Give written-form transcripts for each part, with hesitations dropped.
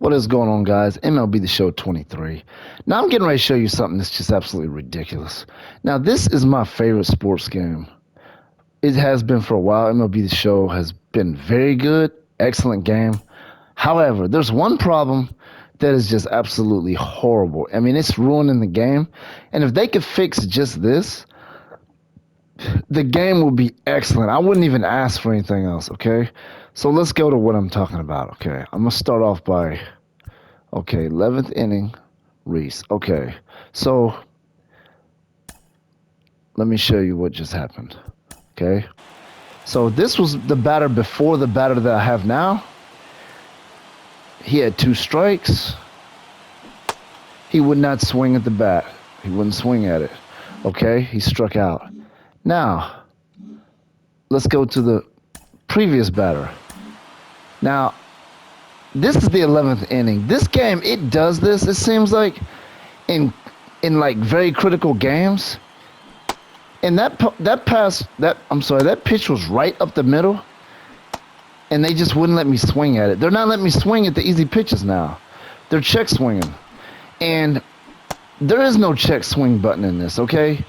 What is going on, guys? MLB The Show 23. Now, I'm getting ready to show you something that's just absolutely ridiculous. Now, this is my favorite sports game. It has been for a while. MLB The Show has been very good, excellent game. However, there's one problem that is just absolutely horrible. I mean, it's ruining the game. And if they could fix just this, the game will be excellent. I wouldn't even ask for anything else, okay? So let's go to what I'm talking about, okay? I'm going to start off by, okay, 11th inning, Reese. Okay, so let me show you what just happened, okay? So this was the batter before the batter that I have now. He had 2 strikes. He would not swing at the bat. He wouldn't swing at it, okay? He struck out. Now, let's go to the previous batter. Now, this is the 11th inning. This game, it does this. It seems like in like very critical games. And that pitch was right up the middle, and they just wouldn't let me swing at it. They're not letting me swing at the easy pitches now. They're check swinging, and there is no check swing button in this. Okay,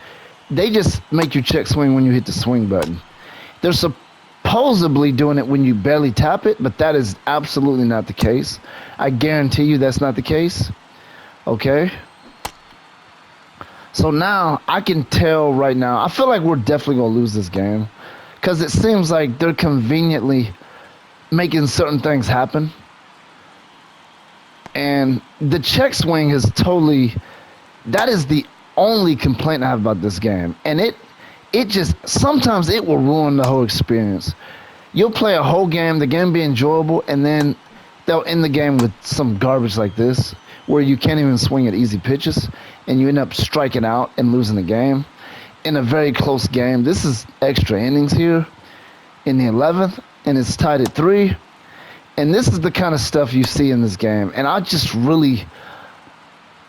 they just make you check swing when you hit the swing button. They're supposedly doing it when you barely tap it, but that is absolutely not the case. I guarantee you that's not the case. Okay. So now I can tell right now, I feel like we're definitely going to lose this game because it seems like they're conveniently making certain things happen. And the check swing is totally, that is the only complaint I have about this game. And it just, sometimes it will ruin the whole experience. You'll play a whole game, the game be enjoyable, and then they'll end the game with some garbage like this, where you can't even swing at easy pitches, and you end up striking out and losing the game in a very close game. This is extra innings here in the 11th, and it's tied at 3. And this is the kind of stuff you see in this game. And I just really,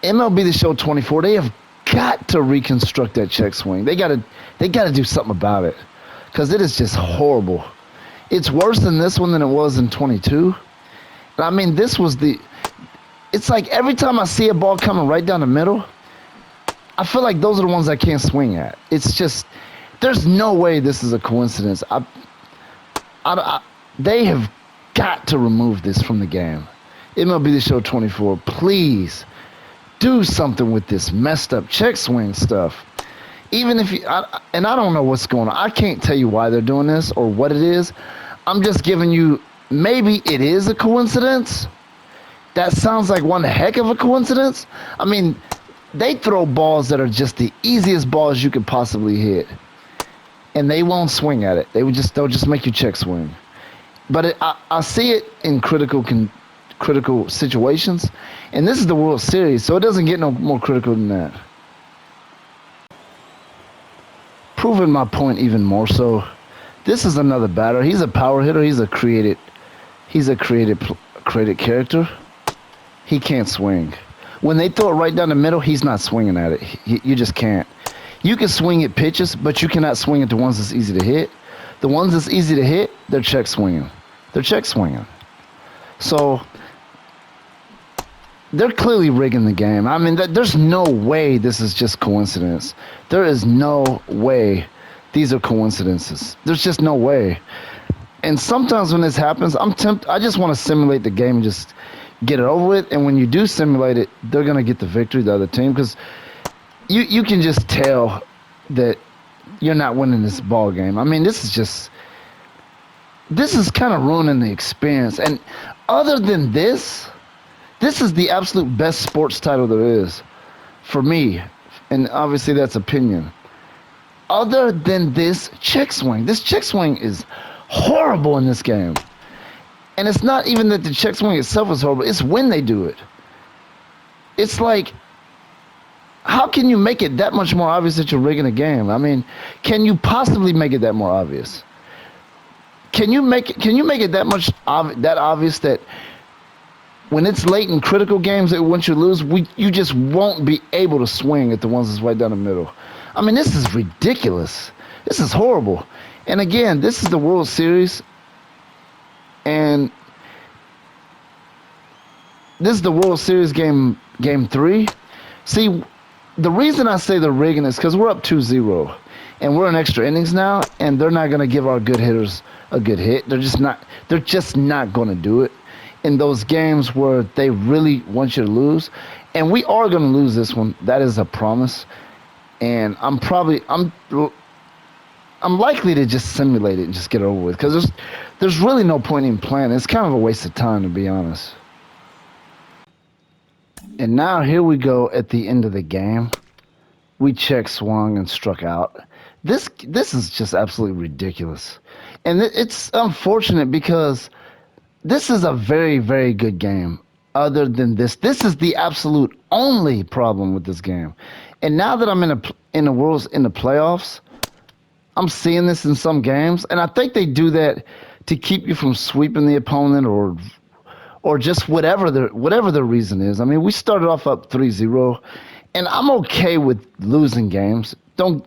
MLB The Show 24, they have got to reconstruct that check swing. They got to do something about it, because it is just horrible. It's worse in this one than it was in 22. And I mean, this was it's like every time I see a ball coming right down the middle, I feel like those are the ones I can't swing at. It's just, there's no way this is a coincidence. They have got to remove this from the game. MLB The Show 24, please do something with this messed up check swing stuff. Even if and I don't know what's going on. I can't tell you why they're doing this or what it is. I'm just giving you, maybe it is a coincidence. That sounds like one heck of a coincidence. I mean, they throw balls that are just the easiest balls you could possibly hit, and they won't swing at it. They'll just make you check swing. But I see it in critical situations, and this is the World Series, so it doesn't get no more critical than that. Proving my point even more so, this is another batter. He's a power hitter. He's a created character. He can't swing. When they throw it right down the middle, he's not swinging at it. You just can't. You can swing at pitches, but you cannot swing at the ones that's easy to hit. The ones that's easy to hit, they're check swinging. So they're clearly rigging the game. I mean, there's no way this is just coincidence. There is no way these are coincidences. There's just no way. And sometimes when this happens, I just want to simulate the game and just get it over with. And when you do simulate it, they're going to get the victory, the other team, because you can just tell that you're not winning this ball game. I mean, this is kind of ruining the experience. And other than this is the absolute best sports title there is for me. And obviously that's opinion. Other than this check swing is horrible in this game. And it's not even that the check swing itself is horrible. It's when they do it. It's like, how can you make it that much more obvious that you're rigging a game? I mean, can you possibly make it that more obvious? Can you make it that much that obvious that when it's late in critical games, that once you lose, you just won't be able to swing at the ones that's right down the middle? I mean, this is ridiculous. This is horrible. And again, this is the World Series, and this is the World Series game 3. See, the reason I say they're rigging is because we're up 2-0, and we're in extra innings now, and they're not going to give our good hitters a good hit. They're just not. They're just not going to do it in those games where they really want you to lose. And we are going to lose this one. That is a promise. And I'm likely to just simulate it and just get it over with because there's really no point in playing. It's kind of a waste of time, to be honest. And now here we go at the end of the game. We check swung and struck out. This is just absolutely ridiculous. And it's unfortunate because this is a very, very good game. Other than this is the absolute only problem with this game. And now that I'm in the playoffs, I'm seeing this in some games, and I think they do that to keep you from sweeping the opponent or just whatever the reason is. I mean, we started off up 3-0, and I'm okay with losing games. Don't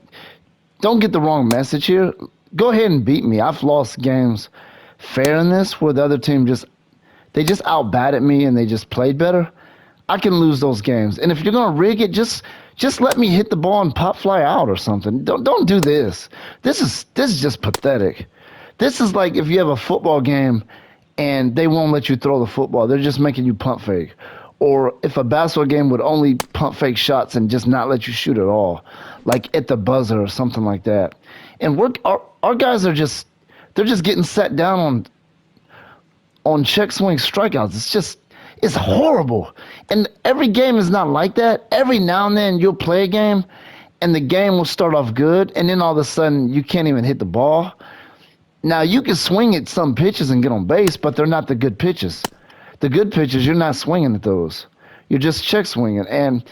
get the wrong message here. Go ahead and beat me. I've lost games fair in this where the other team just outbatted me and they just played better. I can lose those games. And if you're gonna rig it, just let me hit the ball and pop fly out or something. Don't do this. This is just pathetic. This is like if you have a football game and they won't let you throw the football. They're just making you pump fake. Or if a basketball game would only pump fake shots and just not let you shoot at all, like at the buzzer or something like that. And our guys are just getting set down on check swing strikeouts. It's horrible. And every game is not like that. Every now and then you'll play a game and the game will start off good and then all of a sudden you can't even hit the ball. Now you can swing at some pitches and get on base, but they're not the good pitches. The good pitches, you're not swinging at those. You're just check swinging. And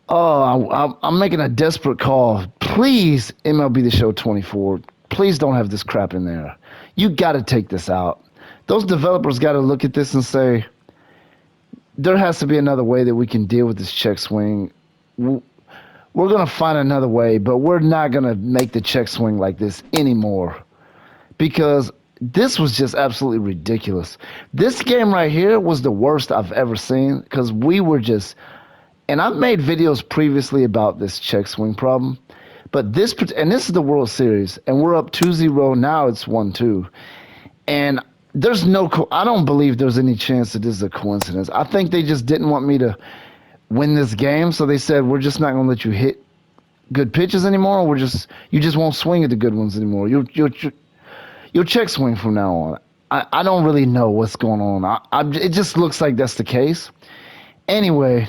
I'm making a desperate call. Please, MLB The Show 24, please don't have this crap in there. You got to take this out. Those developers got to look at this and say, there has to be another way that we can deal with this check swing. We're going to find another way, but we're not going to make the check swing like this anymore because this was just absolutely ridiculous. This game right here was the worst I've ever seen because we were just, and I've made videos previously about this check swing problem, but this is the World Series, and we're up 2-0. Now it's 1-2. And I don't believe there's any chance that this is a coincidence. I think they just didn't want me to win this game, so they said, we're just not going to let you hit good pitches anymore. You just won't swing at the good ones anymore. You'll check swing from now on. I don't really know what's going on. It just looks like that's the case. Anyway,